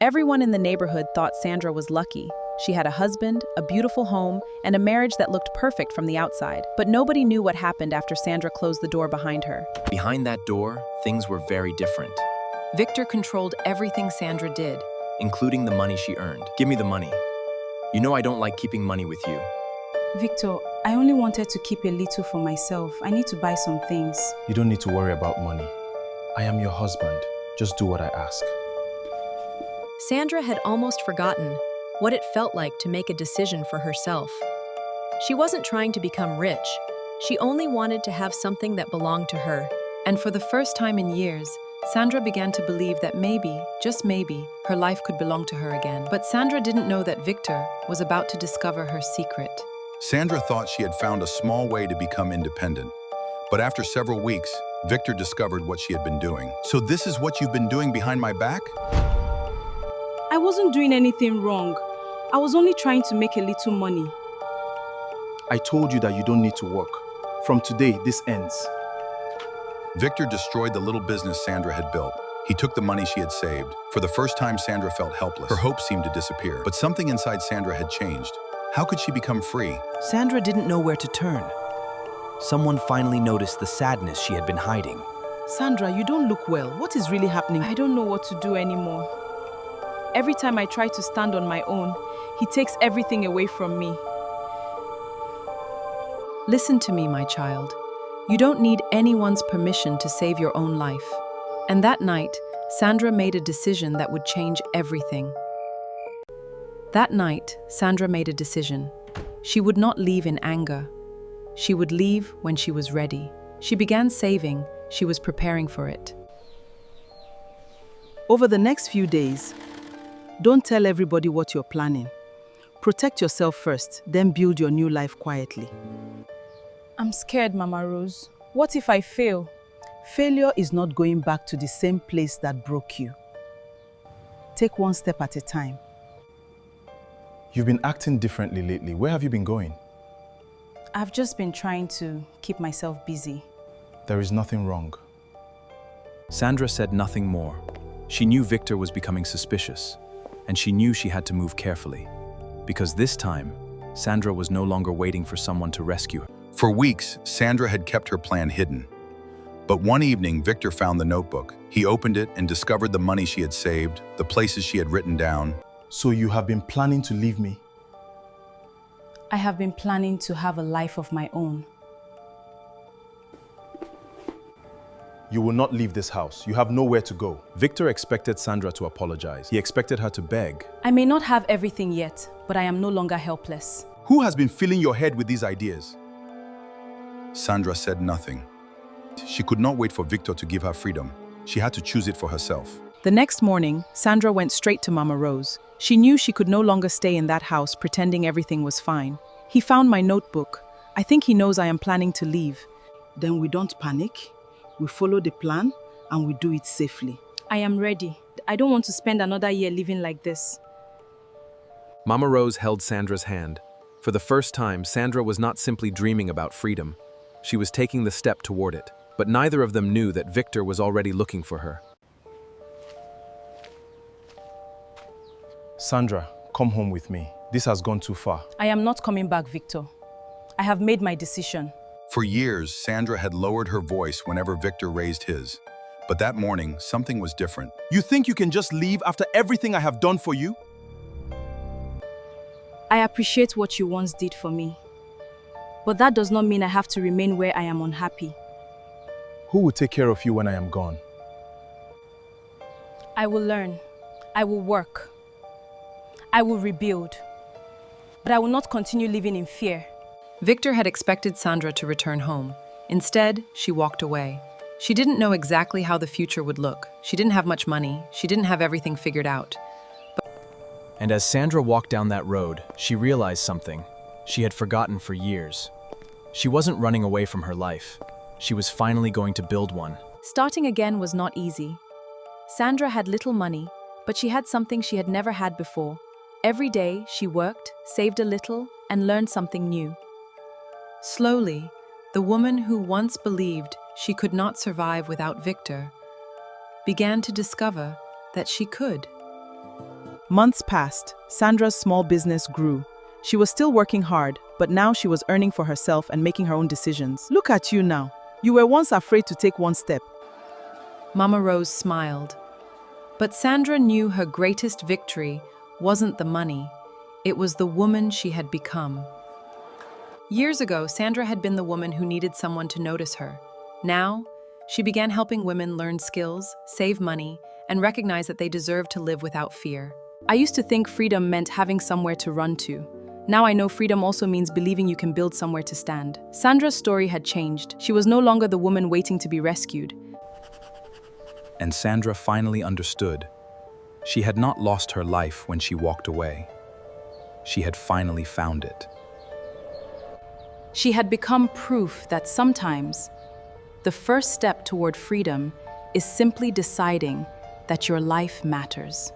Everyone in the neighborhood thought Sandra was lucky. She had a husband, a beautiful home, and a marriage that looked perfect from the outside. But nobody knew what happened after Sandra closed the door behind her. Behind that door, things were very different, Victor controlled everything Sandra did. including the money she earned. Give me the money. You know I don't like keeping money with you. Victor, I only wanted to keep a little for myself. I need to buy some things. You don't need to worry about money. I am your husband. Just do what I ask. Sandra had almost forgotten what it felt like to make a decision for herself. She wasn't trying to become rich. She only wanted to have something that belonged to her. And for the first time in years, Sandra began to believe that maybe, just maybe, her life could belong to her again. But Sandra didn't know that Victor was about to discover her secret. Sandra thought she had found a small way to become independent. But after several weeks, Victor discovered what she had been doing. So this is what you've been doing behind my back? I wasn't doing anything wrong. I was only trying to make a little money. I told you that you don't need to work. From today, this ends. Victor destroyed the little business Sandra had built. He took the money she had saved. For the first time, Sandra felt helpless. Her hope seemed to disappear. But something inside Sandra had changed. How could she become free? Sandra didn't know where to turn. Someone finally noticed the sadness she had been hiding. Sandra, you don't look well. What is really happening? I don't know what to do anymore. Every time I try to stand on my own, he takes everything away from me. Listen to me, my child. You don't need anyone's permission to save your own life. And that night, Sandra made a decision that would change everything. That night, Sandra made a decision. She would not leave in anger. She would leave when she was ready. She began saving. She was preparing for it. Over the next few days, don't tell everybody what you're planning. Protect yourself first, then build your new life quietly. I'm scared, Mama Rose. What if I fail? Failure is not going back to the same place that broke you. Take one step at a time. You've been acting differently lately. Where have you been going? I've just been trying to keep myself busy. There is nothing wrong. Sandra said nothing more. She knew Victor was becoming suspicious, and she knew she had to move carefully. Because this time, Sandra was no longer waiting for someone to rescue her. For weeks, Sandra had kept her plan hidden. But one evening, Victor found the notebook. He opened it and discovered the money she had saved, the places she had written down. So you have been planning to leave me? I have been planning to have a life of my own. You will not leave this house. You have nowhere to go. Victor expected Sandra to apologize. He expected her to beg. I may not have everything yet, but I am no longer helpless. Who has been filling your head with these ideas? Sandra said nothing. She could not wait for Victor to give her freedom. She had to choose it for herself. The next morning, Sandra went straight to Mama Rose. She knew she could no longer stay in that house pretending everything was fine. He found my notebook. I think he knows I am planning to leave. Then we don't panic. We follow the plan and we do it safely. I am ready. I don't want to spend another year living like this. Mama Rose held Sandra's hand. For the first time, Sandra was not simply dreaming about freedom. She was taking the step toward it. But neither of them knew that Victor was already looking for her. Sandra, come home with me. This has gone too far. I am not coming back, Victor. I have made my decision. For years, Sandra had lowered her voice whenever Victor raised his. But that morning, something was different. You think you can just leave after everything I have done for you? I appreciate what you once did for me. But that does not mean I have to remain where I am unhappy. Who will take care of you when I am gone? I will learn. I will work. I will rebuild. But I will not continue living in fear. Victor had expected Sandra to return home. Instead, she walked away. She didn't know exactly how the future would look. She didn't have much money. She didn't have everything figured out. And as Sandra walked down that road, she realized something she had forgotten for years. She wasn't running away from her life. She was finally going to build one. Starting again was not easy. Sandra had little money, but she had something she had never had before. Every day, she worked, saved a little, and learned something new. Slowly, the woman who once believed she could not survive without Victor began to discover that she could. Months passed. Sandra's small business grew. She was still working hard, but now she was earning for herself and making her own decisions. Look at you now. You were once afraid to take one step. Mama Rose smiled. But Sandra knew her greatest victory wasn't the money. It was the woman she had become. Years ago, Sandra had been the woman who needed someone to notice her. Now, she began helping women learn skills, save money, and recognize that they deserve to live without fear. I used to think freedom meant having somewhere to run to. Now I know freedom also means believing you can build somewhere to stand. Sandra's story had changed. She was no longer the woman waiting to be rescued. And Sandra finally understood. She had not lost her life when she walked away. She had finally found it. She had become proof that sometimes the first step toward freedom is simply deciding that your life matters.